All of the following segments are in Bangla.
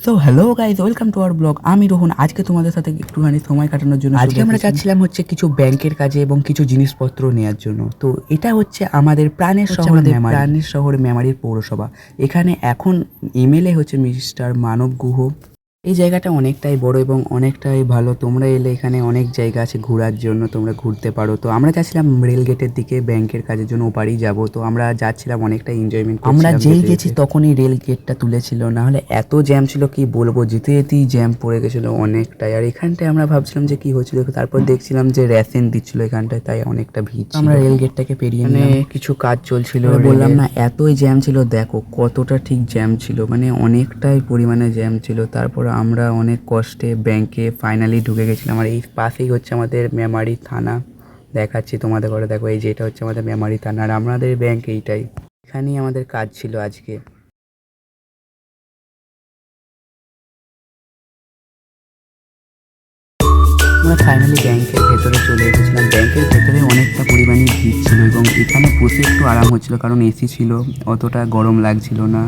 So hello guys, welcome to our blog. আমি রোহন। আজকে তোমাদের সাথে একটুখানি সময় কাটানোর জন্য আজকে আমরা যাচ্ছিলাম হচ্ছে কিছু ব্যাংকের কাজে এবং কিছু জিনিসপত্র নেওয়ার জন্য। তো এটা হচ্ছে আমাদের প্রাণের শহর মেমারির পৌরসভা। এখানে এখন এমএলএ হচ্ছে মিস্টার মানব গুহ। এই জায়গাটা অনেকটাই বড় এবং অনেকটাই ভালো। তোমরা এলে এখানে অনেক জায়গা আছে ঘোরার জন্য, তোমরা ঘুরতে পারো। তো আমরা যাচ্ছিলাম রেল গেটের দিকে, ব্যাংকের কাজের জন্য ওপারেই যাব। তো আমরা যাচ্ছিলাম, অনেকটা এনজয়মেন্ট করছিলাম। আমরা যেই গেছি তখনই রেল গেটটা তুলেছিল, না হলে এত জ্যাম ছিল কি বলবো, যেতে যেতেই জ্যাম পড়ে গেছিলো অনেকটাই। আর এখানটায় আমরা ভাবছিলাম যে কি হচ্ছিল, তারপর দেখছিলাম যে রেশন দিচ্ছিল এখানটায়, তাই অনেকটা ভিড় ছিল। আমরা রেল গেটটাকে পেরিয়ে কিছু কাজ চলছিল, বললাম না এতই জ্যাম ছিল। দেখো কতটা ঠিক জ্যাম ছিল, মানে অনেকটাই পরিমাণে জ্যাম ছিল। তারপর আমরা অনেক কষ্টে ব্যাংকে ফাইনালি ঢুকে গেছিলাম। আর এই পাশেই হচ্ছে আমাদের মেমারি থানা। দেখাচ্ছি তোমাদের করে, দেখো এই যে এটা হচ্ছে আমাদের মেমারি থানা, আর আমাদের ব্যাংক এইটাই। এখানেই আমাদের কাজ ছিল আজকে। আমরা ফাইনালি ব্যাংকের ভেতরে চলে এসেছিলাম। ব্যাংকের ভেতরে অনেকটা পরিমাণে ভিড় ছিল এবং এখানে বসে একটু আরাম হচ্ছিল, কারণ এসি ছিল, অতটা গরম লাগছিল না,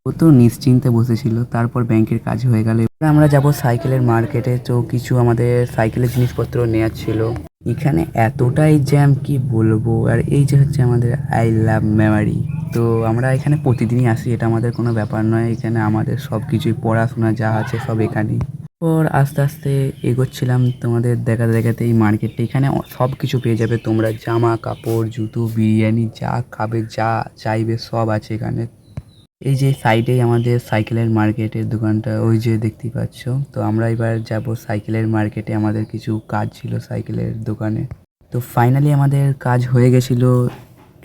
ও তো নিশ্চিন্তে বসেছিল। তারপর ব্যাংকের কাজ হয়ে গেল। এবার আমরা যাব সাইকেলের মার্কেটে। তো কিছু আমাদের সাইকেলের জিনিসপত্র নেওয়ার ছিল। এখানে এতটাই জ্যাম কি বলবো। আর এই যে হচ্ছে আমাদের আই লাভ মেমারি। তো আমরা এখানে প্রতিদিনই আসি, এটা আমাদের কোনো ব্যাপার নয়। এখানে আমাদের সব কিছুই, পড়াশোনা যা আছে সব এখানেই। পর আস্তে আস্তে এগোচ্ছিলাম তোমাদের দেখাতে দেখাতে এই মার্কেটটা। এখানে সব কিছু পেয়ে যাবে তোমরা, জামা কাপড়, জুতো, বিরিয়ানি, যা খাবে যা চাইবে সব আছে এখানে। এই যে সাইডেই আমাদের সাইকেলের মার্কেটের দোকানটা, ওই যে দেখতেই পাচ্ছ। তো আমরা এবার যাব সাইকেলের মার্কেটে, আমাদের কিছু কাজ ছিল সাইকেলের দোকানে। তো ফাইনালি আমাদের কাজ হয়ে গেছিলো।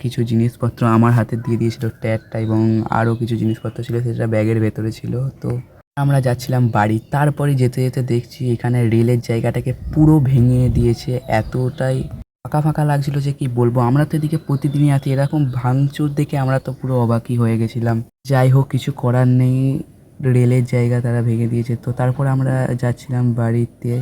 কিছু জিনিসপত্র আমার হাতে দিয়ে দিয়েছিল ট্যাগটা, এবং আরও কিছু জিনিসপত্র ছিল সেটা ব্যাগের ভেতরে ছিল। তো আমরা যাচ্ছিলাম বাড়ি। তারপরে যেতে যেতে দেখছি এখানে রেলের জায়গাটাকে পুরো ভেঙে দিয়েছে। এতটাই ফাঁকা ফাঁকা লাগছিল যে কি বলবো। আমরা তো এদিকে প্রতিদিনই আছি, এরকম ভাঙচুর দেখে আমরা তো পুরো অবাকই হয়ে গেছিলাম। যাই হোক, কিছু করার নেই, রেলের জায়গা তারা ভেঙে দিয়েছে। তো তারপর আমরা যাচ্ছিলাম বাড়িতে।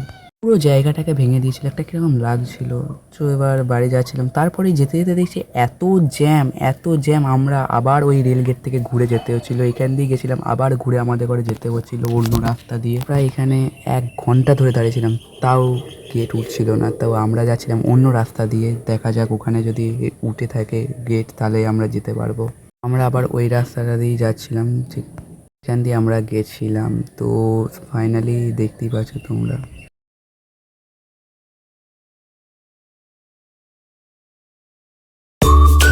পুরো জায়গাটাকে ভেঙে দিয়েছিল, একটা কিরকম লাগছিল। তো এবার বাড়ি যাচ্ছিলাম, তারপরে যেতে যেতে দেখছি এত জ্যাম এত জ্যাম। আমরা আবার ওই রেল গেট থেকে ঘুরে যেতে হচ্ছিলো। এখান দিয়ে গেছিলাম, আবার ঘুরে আমাদের ঘরে যেতে হচ্ছিলো অন্য রাস্তা দিয়ে। প্রায় এখানে 1 ঘন্টা ধরে দাঁড়িয়েছিলাম, তাও গেট উঠছিল না। তাও আমরা যাচ্ছিলাম অন্য রাস্তা দিয়ে, দেখা যাক ওখানে যদি উঠে থাকে গেট তাহলে আমরা যেতে পারবো। আমরা আবার ওই রাস্তাটা দিয়েই যাচ্ছিলাম, ঠিক এখান দিয়ে আমরা গেছিলাম। তো ফাইনালি দেখতেই পাচ্ছ তোমরা,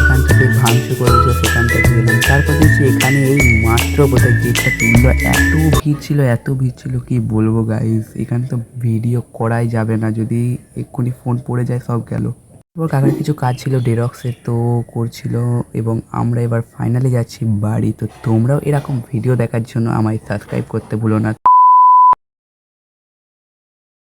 এখান থেকে ভাঙচুর করেছিল, সেখানটা গেলাম। তারপর দেখছি এখানে এই মাত্র বোধহয় গেটটা তুললো। এত ভিড় ছিল কি বলবো গাইস। এখানে তো ভিডিও করাই যাবে না, যদি এক্ষুনি ফোন পড়ে যায় সব গেল। তারপর কাকার কিছু কাজ ছিল ডেরক্সের, তো করছিল। এবং আমরা এবার ফাইনালি যাচ্ছি বাড়ি। তো তোমরাও এরকম ভিডিও দেখার জন্য আমায় সাবস্ক্রাইব করতে ভুলো না।